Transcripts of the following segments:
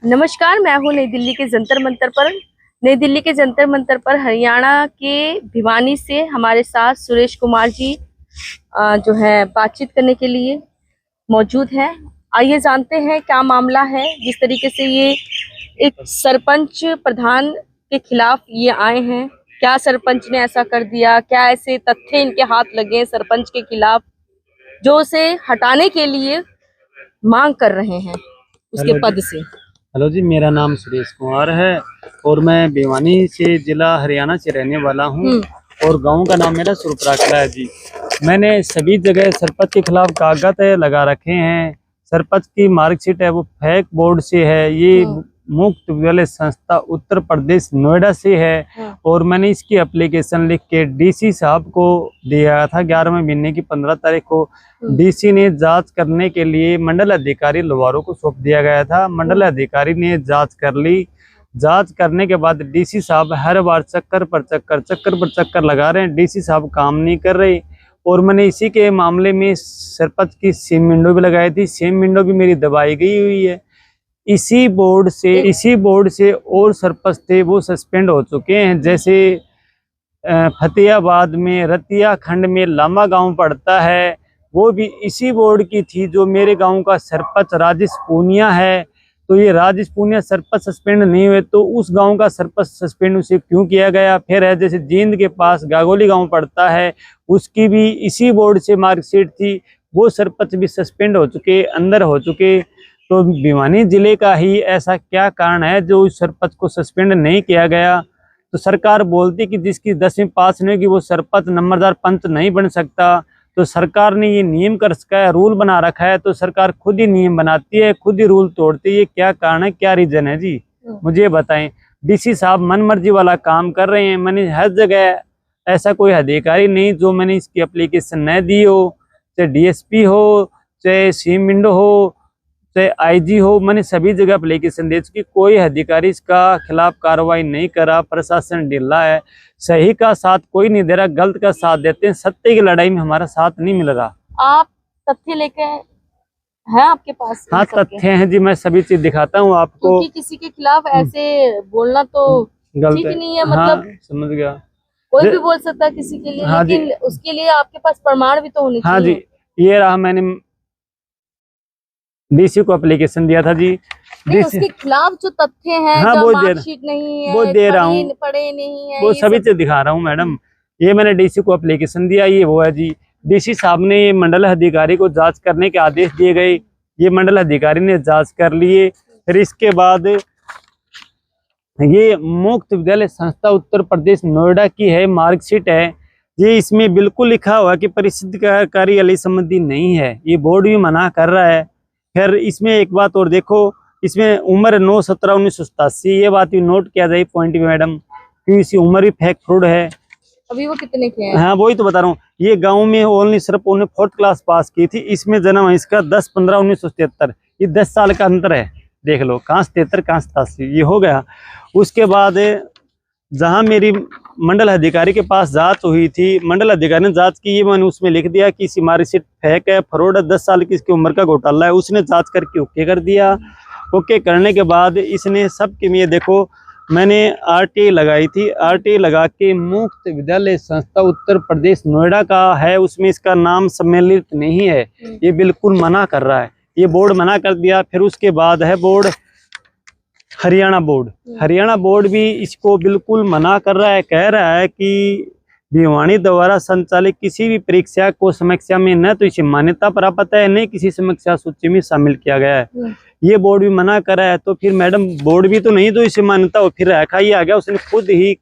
नमस्कार, मैं हूँ नई दिल्ली के जंतर मंतर पर हरियाणा के भिवानी से हमारे साथ सुरेश कुमार जी जो है बातचीत करने के लिए मौजूद हैं। आइए जानते हैं क्या मामला है। जिस तरीके से ये एक सरपंच प्रधान के खिलाफ ये आए हैं, क्या सरपंच ने ऐसा कर दिया, क्या ऐसे तथ्य इनके हाथ लगे हैं सरपंच के खिलाफ जो उसे हटाने के लिए मांग कर रहे हैं उसके पद से। हेलो जी, मेरा नाम सुरेश कुमार है और मैं भिवानी से जिला हरियाणा से रहने वाला हूँ और गांव का नाम मेरा सुरपराकला है जी। मैंने सभी जगह सरपंच के खिलाफ कागज लगा रखे हैं। सरपंच की मार्कशीट है वो फेक बोर्ड से है। ये मुक्त विद्यालय संस्था उत्तर प्रदेश नोएडा से है और मैंने इसकी एप्लीकेशन लिख के डीसी साहब को दिया था 11वें महीने की 15 तारीख को। डीसी ने जांच करने के लिए मंडल अधिकारी लोहारों को सौंप दिया गया था। मंडल अधिकारी ने जांच कर ली। जांच करने के बाद डीसी साहब हर बार चक्कर पर चक्कर लगा रहे हैं। डीसी साहब काम नहीं कर रहे और मैंने इसी के मामले में सरपंच की सिम विंडो भी लगाई थी। सिम विंडो भी मेरी दबाई गई हुई है। इसी बोर्ड से और सरपंच थे वो सस्पेंड हो चुके हैं। जैसे फतेहाबाद में रतिया खंड में लामा गांव पड़ता है, वो भी इसी बोर्ड की थी। जो मेरे गांव का सरपंच राजेश पूनिया है, तो ये राजेश पूनिया सरपंच सस्पेंड नहीं हुए तो उस गांव का सरपंच सस्पेंड उसे क्यों किया गया। फिर है जैसे जींद के पास गागोली गांव पड़ता है, उसकी भी इसी बोर्ड से मार्कशीट थी, वो सरपंच भी सस्पेंड हो चुके, अंदर हो चुके। तो भिवानी जिले का ही ऐसा क्या कारण है जो उस सरपंच को सस्पेंड नहीं किया गया। तो सरकार बोलती कि जिसकी 10वीं पास नहीं होगी वो सरपंच नंबरदार पंच नहीं बन सकता। तो सरकार ने ये नियम कर रखा है, रूल बना रखा है, तो सरकार खुद ही नियम बनाती है, खुद ही रूल तोड़ती है। क्या कारण है, क्या रीजन है जी, मुझे बताएं। डीसी साहब मनमर्जी वाला काम कर रहे हैं। मैंने हर जगह ऐसा कोई अधिकारी नहीं जो मैंने इसकी एप्लीकेशन न दी हो, चाहे डीएसपी हो, चाहे सीम विंडो हो, चाहे आईजी हो, मैंने सभी जगह एप्लीकेशन दे चुकी। कोई अधिकारी इसका खिलाफ कार्रवाई नहीं करा। प्रशासन ढीला है, सही का साथ कोई नहीं दे रहा, गलत का साथ देते हैं। सत्य की लड़ाई में हमारा साथ नहीं मिल रहा। आप तथ्य लेके हैं आपके पास? हाँ, तथ्य हैं जी, मैं सभी चीज दिखाता हूँ आपको। क्योंकि किसी के खिलाफ ऐसे बोलना तो ठीक नहीं है। मतलब हाँ, समझ गया। कोई भी बोल सकता है किसी के लिए। हाँ, लेकिन उसके लिए आपके पास प्रमाण भी तो होने चाहिए। हाँ जी, ये रहा, मैंने डीसी को एप्लीकेशन दिया था जी। उसके खिलाफ जो तथ्य हैं, हाँ, जो मार्कशीट नहीं है, वो दे रहा हूँ, पढ़े नहीं है, वो सभी चीज दिखा रहा हूँ मैडम। ये मैंने डीसी को एप्लीकेशन दिया, ये वो है जी। डीसी साहब ने ये मंडल अधिकारी को जांच करने के आदेश दिए गए। ये मंडल अधिकारी ने जांच कर लिए। फिर इसके बाद ये मुक्त विद्यालय संस्था उत्तर प्रदेश नोएडा की है, मार्कशीट है। ये इसमें बिल्कुल लिखा हुआ कि परिषद का कार्यालय संबंधी नहीं है। ये बोर्ड भी मना कर रहा है। फिर इसमें एक बात और देखो, इसमें उम्र 9/17/1987, ये बात भी नोट किया जाए पॉइंट में मैडम, क्योंकि इसकी उम्र भी फेक फ्रूड है। अभी वो कितने के हैं? हाँ, वही तो बता रहा हूँ। ये गांव में ओनली सिर्फ उन्होंने 4th क्लास पास की थी। इसमें जन्म है इसका 10/15/1973। ये 10 साल का अंतर है। देख लो, कहाँ 73 कहाँ 87, ये हो गया। उसके बाद जहाँ मेरी मंडल अधिकारी के पास जांच हुई थी, मंडल अधिकारी ने जांच की, ये मैंने उसमें लिख दिया कि इसी मार्कशीट फेक है, फ्रॉड है, 10 साल की इसकी उम्र का घोटाला है। उसने जांच करके ओके कर दिया। ओके करने के बाद इसने सबके लिए देखो, मैंने आरटीआई लगाई थी। आरटीआई लगा के मुक्त विद्यालय संस्था उत्तर प्रदेश नोएडा का है, उसमें इसका नाम सम्मिलित नहीं है। ये बिल्कुल मना कर रहा है, ये बोर्ड मना कर दिया। फिर उसके बाद है board Haryana board. Haryana board भी इसको बिल्कुल मना कर रहा है, कह रहा है कि भिवानी द्वारा संचालित किसी भी परीक्षा को समीक्षा में न तो इसे मान्यता प्राप्त है, न किसी समीक्षा सूची में शामिल किया गया है। ये बोर्ड भी मना कर रहा है। तो फिर मैडम बोर्ड भी तो नहीं दो इसे मान्यता हो, फिर रखा ही आ गया। उसने खुद ही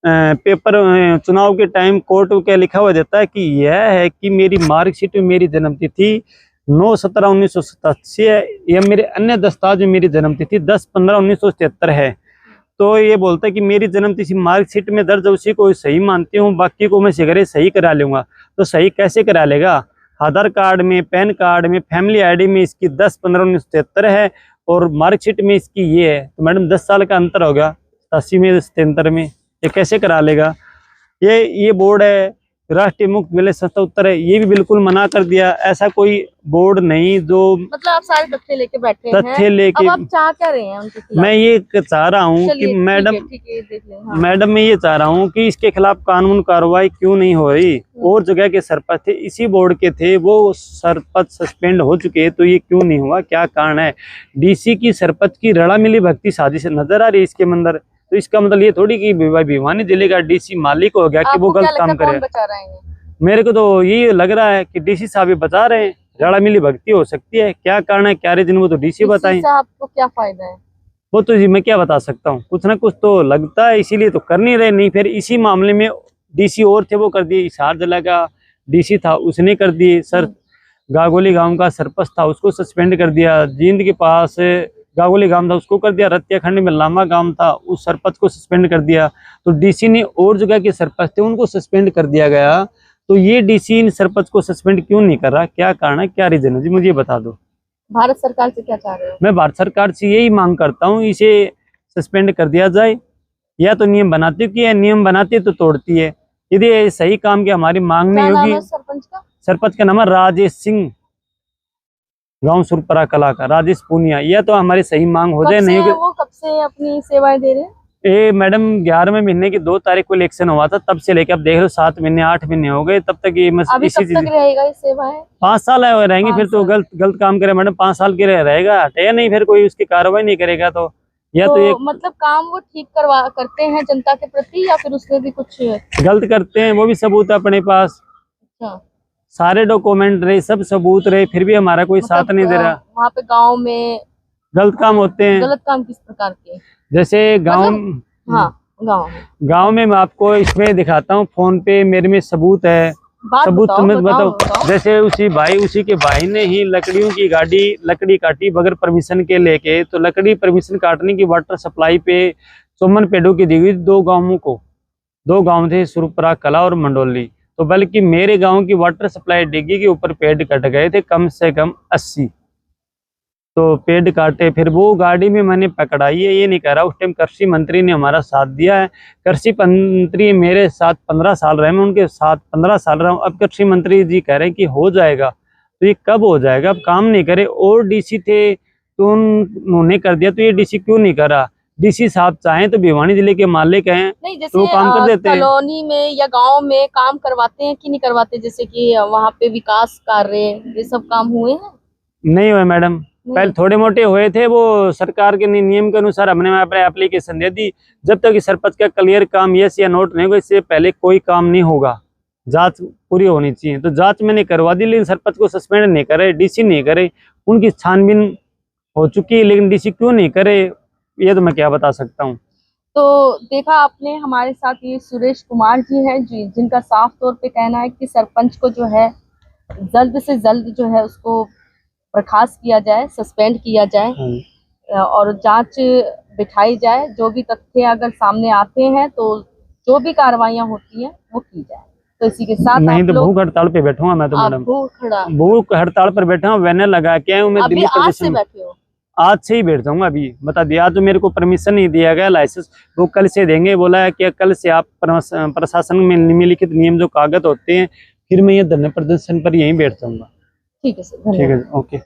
पेपर चुनाव के टाइम कोर्ट के लिखा हुआ देता है कि यह है कि मेरी मार्कशीट में मेरी जन्मतिथि 9/17/1987 है, यह मेरे अन्य दस्तावेज में मेरी जन्मतिथि 10/15/1973 है। तो ये बोलता है कि मेरी जन्मतिथि मार्कशीट में दर्ज उसी को सही मानती हूँ, बाकी को मैं सिगरे सही करा लूंगा। तो सही कैसे करा लेगा? आधार कार्ड में, पैन कार्ड में, फैमिली आईडी में इसकी 10/15/1973 है और मार्कशीट में इसकी ये है। तो मैडम 10 साल का अंतर हो गया, 87 में 77 में, ये कैसे करा लेगा? ये बोर्ड है, राष्ट्रीय मुक्त विलेज संस्था उत्तर है, ये भी बिल्कुल मना कर दिया। ऐसा कोई बोर्ड नहीं जो मतलब आप सारे तथ्य लेके बैठे तथ्य हैं। लेके। अब आप चाह क्या रहे हैं उनके खिलाफ? मैं ये चाह रहा हूँ चलिए, कि ठीक मैडम है, ठीक है, देख लें। हाँ। मैडम मैं ये चाह रहा हूँ कि इसके खिलाफ कानून कार्रवाई क्यों नहीं हो रही। और जगह के सरपंच थे, इसी बोर्ड के थे, वो सरपंच सस्पेंड हो चुके, तो ये क्यों नहीं हुआ, क्या कारण है? डीसी की सरपंच की रड़ा मिली भक्ति साजिश नजर आ रही है इसके अंदर। तो इसका मतलब ये थोड़ी कि भिवानी जिले का डीसी मालिक हो गया कि वो गलत काम करे। बचा रहे हैं? मेरे को तो ये लग रहा है कि डीसी साहब ही बचा रहे हैं। रड़ा मिली भक्ति हो सकती है, क्या कारण है, क्या रीजन, वो तो डीसी बताएं। आपको क्या फायदा है? वो तो जी मैं क्या बता सकता हूँ, कुछ ना कुछ तो लगता है, इसीलिए तो कर नहीं रहे। नहीं फिर इसी मामले में डीसी और थे, वो कर दिए। हिसार जिला का डीसी था, उसने कर दिए। सर गागोली गांव का सरपंच था, उसको सस्पेंड कर दिया। जींद के पास गागोली गांव था, उसको कर दिया। रत्याखंड में लामा गांव था, उस सरपंच को सस्पेंड कर दिया। तो डीसी ने और जगह के सरपंच थे, उनको सस्पेंड कर दिया गया। तो ये डीसी इन सरपंच को सस्पेंड क्यों नहीं कर रहा, क्या कारण है, क्या रीजन है जी, मुझे बता दो। भारत सरकार से क्या चाह रहे हो? मैं भारत सरकार से यही मांग करता हूँ, इसे सस्पेंड कर दिया जाए। या तो नियम बनाती है, नियम बनाती है तो तोड़ती है। यदि ये सही काम की हमारी मांग नहीं होगी। सरपंच का? सरपंच का नाम है राजेश सिंह, गांव सुरपरा कला का, राजेश पूनिया। यह तो हमारी सही मांग हो जाए। नहीं वो कब से अपनी सेवाएं दे रहे हैं? ये मैडम 11वें महीने की 2 तारीख को इलेक्शन हुआ था, तब से लेकर अब देख लो 7 महीने 8 महीने हो गए, तब तक ये अभी इसी कब तक रहेगा ये सेवाएं? 5 साल रहेंगे। फिर तो गलत काम करे मैडम, 5 साल के रहेगा, हटेगा नहीं, फिर कोई उसकी कार्रवाई नहीं करेगा। तो या तो एक मतलब काम वो ठीक करते हैं जनता के प्रति, या फिर उसमें भी कुछ गलत करते हैं, वो भी सबूत है अपने पास। अच्छा, सारे सारे डॉक्यूमेंट रहे, सब सबूत रहे, फिर भी हमारा कोई साथ नहीं दे रहा। वहाँ पे गांव में गलत काम होते हैं। गलत काम किस प्रकार के? जैसे गांव हाँ, गांव में मैं आपको इसमें दिखाता हूँ, फोन पे मेरे में सबूत है। सबूत तुम्हें बताओ। जैसे उसी के भाई ने ही लकड़ियों की लकड़ी काटी बगैर परमिशन के लेके। तो लकड़ी परमिशन काटने की वाटर सप्लाई पे 54 पेड़ों की दी हुई 2 गांवों को। 2 गांव थे, सुरपरा कला और मंडोली। तो बल्कि मेरे गांव की वाटर सप्लाई डिग्गी के ऊपर पेड़ कट गए थे, कम से कम 80। तो पेड़ काटे, फिर वो गाड़ी में मैंने पकड़ाई है, ये नहीं कह रहा। उस टाइम कृषि मंत्री ने हमारा साथ दिया है। कृषि मंत्री मेरे साथ 15 साल रहे, मैं उनके साथ 15 साल रहा हूँ। अब कृषि मंत्री जी कह रहे हैं कि हो जाएगा, तो ये कब हो जाएगा? अब काम नहीं करे। और डीसी थे तो उन्होंने कर दिया, तो ये डीसी क्यों नहीं करा? डीसी साहब चाहें तो भिवानी जिले के मालिक हैं, नहीं, जैसे तो वो काम कर देते हैं। कॉलोनी में या गांव में काम करवाते हैं कि नहीं करवाते? जैसे कि वहाँ पे विकास कार्य, ये सब काम हुए हैं? नहीं हुए मैडम, पहले थोड़े मोटे हुए थे, वो सरकार के नियम के अनुसार हमने अपने एप्लीकेशन दे दी। जब तक सरपंच का क्लियर काम यस या नोट नहीं होगा, इससे पहले कोई काम नहीं होगा। जांच पूरी होनी चाहिए, तो जांच मैंने करवा दी, लेकिन सरपंच को सस्पेंड नहीं करे, डीसी नहीं करे। उनकी छानबीन हो चुकी है, लेकिन डीसी क्यों नहीं करे, ये तो मैं क्या बता सकता हूँ। तो देखा आपने, हमारे साथ ये सुरेश कुमार जी हैं, जिनका साफ तौर पे कहना है कि सरपंच को जो है जल्द से जल्द जो है उसको बर्खास्त किया जाए, सस्पेंड किया जाए और जांच बिठाई जाए। जो भी तथ्य अगर सामने आते हैं तो जो भी कार्रवाइयां होती हैं वो की जाए। तो इसी के साथ नहीं तो भूख हड़ताल पे बैठूंगा मैं तो मैडम। भूख हड़ताल पर बैठा हूँ, बैनर लगा के हूँ मैं। दिल्ली आज से बैठे हो? आज से ही बैठ जाऊंगा। अभी बता दिया, आज तो मेरे को परमिशन नहीं दिया गया, लाइसेंस वो कल से देंगे। बोला है कि कल से आप प्रशासन में निम्नलिखित नियम जो कागज होते हैं, फिर मैं ये धरने प्रदर्शन पर यहीं बैठ जाऊंगा। ठीक है सर, ठीक है, ओके।